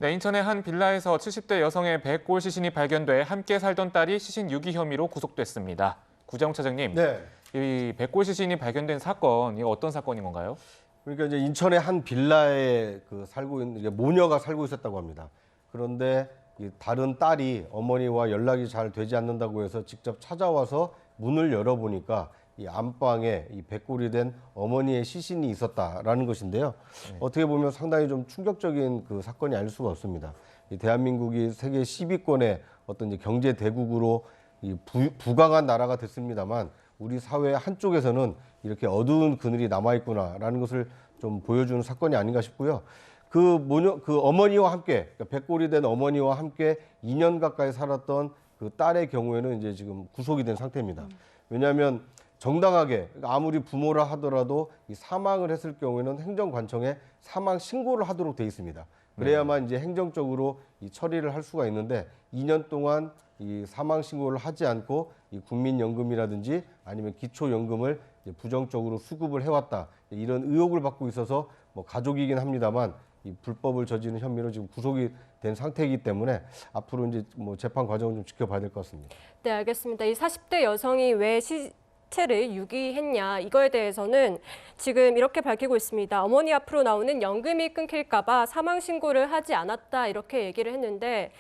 네, 인천의 한 빌라에서 70대 여성의 백골 시신이 발견돼 함께 살던 딸이 시신 유기 혐의로 구속됐습니다. 구자웅 차장님, 네. 이 백골 시신이 발견된 사건, 이거 어떤 사건인 건가요? 그러니까 이제 인천의 한 빌라에 모녀가 살고 있었다고 합니다. 그런데 다른 딸이 어머니와 연락이 잘 되지 않는다고 해서 직접 찾아와서 문을 열어보니까 이 안방에 이 백골이 된 어머니의 시신이 있었다라는 것인데요. 어떻게 보면 상당히 좀 충격적인 그 사건이 아닐 수가 없습니다. 이 대한민국이 세계 10위권의 어떤 이제 경제 대국으로 부강한 나라가 됐습니다만 우리 사회 한쪽에서는 이렇게 어두운 그늘이 남아있구나라는 것을 좀 보여주는 사건이 아닌가 싶고요. 그 어머니와 함께, 그러니까 백골이 된 어머니와 함께 2년 가까이 살았던 그 딸의 경우에는 이제 지금 구속이 된 상태입니다. 왜냐하면 정당하게, 그러니까 아무리 부모라 하더라도 이 사망을 했을 경우에는 행정관청에 사망 신고를 하도록 돼 있습니다. 그래야만 이제 행정적으로 이 처리를 할 수가 있는데 2년 동안 이 사망 신고를 하지 않고 이 국민연금이라든지 아니면 기초연금을 부정적으로 수급을 해왔다, 이런 의혹을 받고 있어서 뭐 가족이긴 합니다만 이 불법을 저지른 혐의로 지금 구속이 된 상태이기 때문에 앞으로 이제 뭐 재판 과정을 좀 지켜봐야 될 것 같습니다. 네, 알겠습니다. 이 40대 여성이 왜 시체를 유기했냐, 이거에 대해서는 지금 이렇게 밝히고 있습니다. 어머니 앞으로 나오는 연금이 끊길까 봐 사망 신고를 하지 않았다, 이렇게 얘기를 했는데,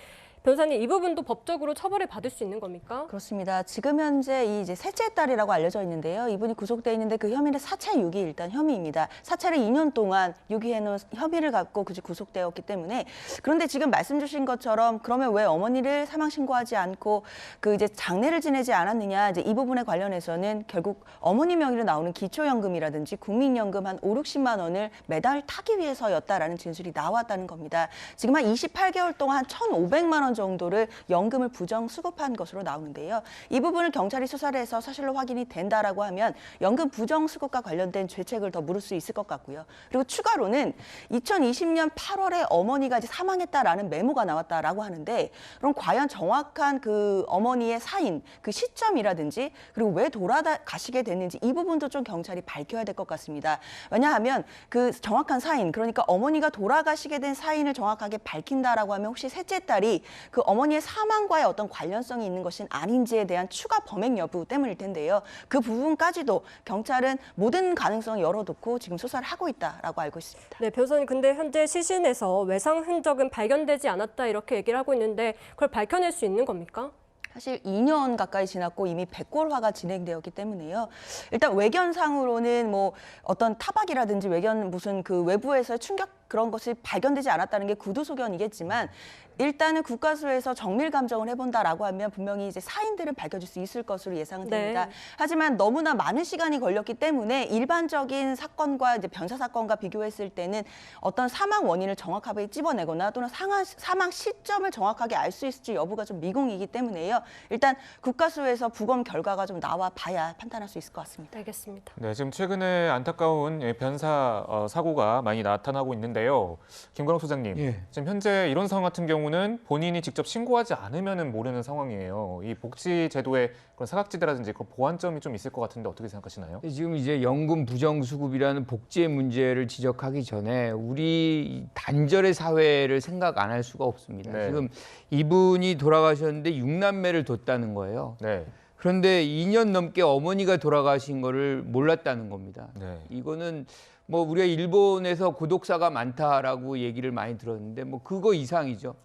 변호사님, 이 부분도 법적으로 처벌을 받을 수 있는 겁니까? 그렇습니다. 지금 현재 이제 셋째 딸이라고 알려져 있는데요. 이분이 구속돼 있는데 그 혐의는 사체 유기 일단 혐의입니다. 사체를 2년 동안 유기해놓은 혐의를 갖고 구속되었기 때문에, 그런데 지금 말씀 주신 것처럼 그러면 왜 어머니를 사망 신고하지 않고 그 이제 장례를 지내지 않았느냐, 이제 이 부분에 관련해서는 결국 어머니 명의로 나오는 기초연금이라든지 국민연금 한 5, 60만 원을 매달 타기 위해서였다라는 진술이 나왔다는 겁니다. 지금 한 28개월 동안 한 1,500만 원 정도를 연금을 부정 수급한 것으로 나오는데요. 이 부분을 경찰이 수사를 해서 사실로 확인이 된다라고 하면 연금 부정 수급과 관련된 죄책을 더 물을 수 있을 것 같고요. 그리고 추가로는 2020년 8월에 어머니가 이제 사망했다라는 메모가 나왔다라고 하는데, 그럼 과연 정확한 그 어머니의 사인, 그 시점이라든지 그리고 왜 돌아가시게 됐는지 이 부분도 좀 경찰이 밝혀야 될 것 같습니다. 왜냐하면 그 정확한 사인, 그러니까 어머니가 돌아가시게 된 사인을 정확하게 밝힌다라고 하면 혹시 셋째 딸이 그 어머니의 사망과의 어떤 관련성이 있는 것은 아닌지에 대한 추가 범행 여부 때문일 텐데요. 그 부분까지도 경찰은 모든 가능성을 열어놓고 지금 수사를 하고 있다라고 알고 있습니다. 네, 변호사님, 근데 현재 시신에서 외상 흔적은 발견되지 않았다, 이렇게 얘기를 하고 있는데, 그걸 밝혀낼 수 있는 겁니까? 사실 2년 가까이 지났고 이미 백골화가 진행되었기 때문에요. 일단 외견상으로는 뭐 어떤 타박이라든지 무슨 그 외부에서의 충격 그런 것이 발견되지 않았다는 게 구두소견이겠지만, 일단은 국가수에서 정밀 감정을 해본다라고 하면 분명히 이제 사인들은 밝혀질 수 있을 것으로 예상은 됩니다. 네. 하지만 너무나 많은 시간이 걸렸기 때문에 일반적인 사건과 이제 변사 사건과 비교했을 때는 어떤 사망 원인을 정확하게 찝어내거나 또는 사망 시점을 정확하게 알 수 있을지 여부가 좀 미공이기 때문에요. 일단 국가수에서 부검 결과가 좀 나와 봐야 판단할 수 있을 것 같습니다. 알겠습니다. 네, 지금 최근에 안타까운 변사 사고가 많이 나타나고 있는데요. 김건욱 소장님, 지금 현재 이런 상황 같은 경우는 본인이 직접 신고하지 않으면 모르는 상황이에요. 이 복지 제도의 그런 사각지대라든지 그런 보완점이 좀 있을 것 같은데 어떻게 생각하시나요? 지금 이제 연금 부정수급이라는 복지의 문제를 지적하기 전에 우리 단절의 사회를 생각 안 할 수가 없습니다. 네. 지금 이분이 돌아가셨는데 6남매를 뒀다는 거예요. 네. 그런데 2년 넘게 어머니가 돌아가신 거를 몰랐다는 겁니다. 네. 이거는 뭐 우리가 일본에서 고독사가 많다라고 얘기를 많이 들었는데 뭐 그거 이상이죠.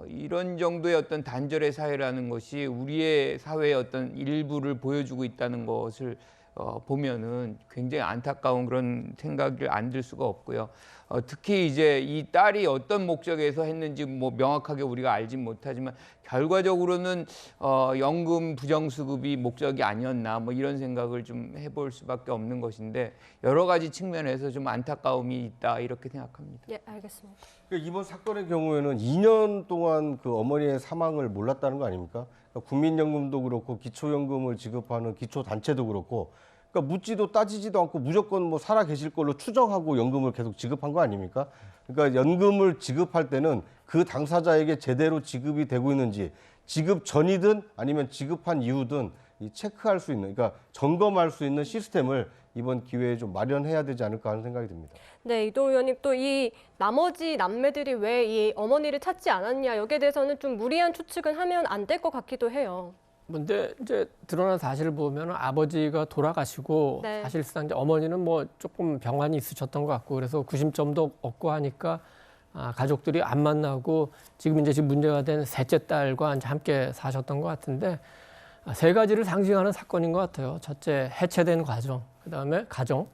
이런 정도의 어떤 단절의 사회라는 것이 우리의 사회의 어떤 일부를 보여주고 있다는 것을 보면은 굉장히 안타까운 그런 생각을 안 들 수가 없고요. 특히 이제 이 딸이 어떤 목적에서 했는지 뭐 명확하게 우리가 알진 못하지만 결과적으로는 연금 부정수급이 목적이 아니었나 뭐 이런 생각을 좀 해볼 수밖에 없는 것인데, 여러 가지 측면에서 좀 안타까움이 있다, 이렇게 생각합니다. 예, 알겠습니다. 이번 사건의 경우에는 2년 동안 그 어머니의 사망을 몰랐다는 거 아닙니까? 그러니까 국민연금도 그렇고 기초연금을 지급하는 기초단체도 그렇고, 그러니까 묻지도 따지지도 않고 무조건 뭐 살아 계실 걸로 추정하고 연금을 계속 지급한 거 아닙니까? 그러니까 연금을 지급할 때는 그 당사자에게 제대로 지급이 되고 있는지, 지급 전이든 아니면 지급한 이후든 이 체크할 수 있는, 그러니까 점검할 수 있는 시스템을 이번 기회에 좀 마련해야 되지 않을까 하는 생각이 듭니다. 네, 이도 의원님 또 이 나머지 남매들이 왜 이 어머니를 찾지 않았냐 여기에 대해서는 좀 무리한 추측은 하면 안 될 것 같기도 해요. 근데 이제 드러난 사실을 보면 아버지가 돌아가시고 네. 사실상 이제 어머니는 뭐 조금 병환이 있으셨던 것 같고 그래서 구심점도 없고 하니까 가족들이 안 만나고 지금 문제가 된 셋째 딸과 이제 함께 사셨던 것 같은데 세 가지를 상징하는 사건인 것 같아요. 첫째, 해체된 가정, 그다음에 가정,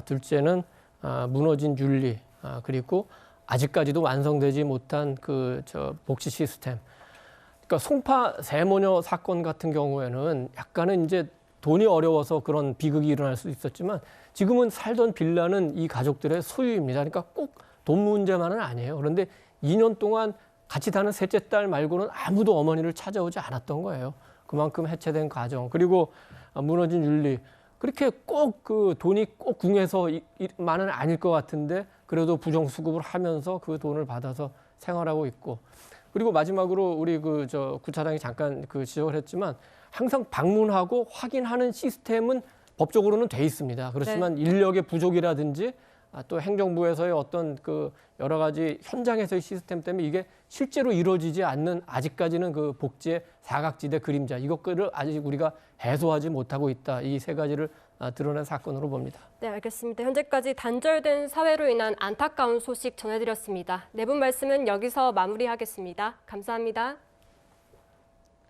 둘째는 무너진 윤리, 그리고 아직까지도 완성되지 못한 복지 시스템. 그러니까 송파 세모녀 사건 같은 경우에는 약간은 이제 돈이 어려워서 그런 비극이 일어날 수 있었지만 지금은 살던 빌라는 이 가족들의 소유입니다. 그러니까 꼭 돈 문제만은 아니에요. 그런데 2년 동안 같이 사는 셋째 딸 말고는 아무도 어머니를 찾아오지 않았던 거예요. 그만큼 해체된 가정, 그리고 무너진 윤리. 그렇게 꼭 그 돈이 꼭 궁해서만은 아닐 것 같은데 그래도 부정수급을 하면서 그 돈을 받아서 생활하고 있고. 그리고 마지막으로 우리 구차장이 잠깐 지적을 했지만 항상 방문하고 확인하는 시스템은 법적으로는 돼 있습니다. 그렇지만 네. 인력의 부족이라든지 또 행정부에서의 어떤 여러 가지 현장에서의 시스템 때문에 이게 실제로 이루어지지 않는 아직까지는 그 복지의 사각지대 그림자 이것들을 아직 우리가 해소하지 못하고 있다. 이 세 가지를 드러낸 사건으로 봅니다. 네, 알겠습니다. 현재까지 단절된 사회로 인한 안타까운 소식 전해드렸습니다. 네 분 말씀은 여기서 마무리하겠습니다. 감사합니다.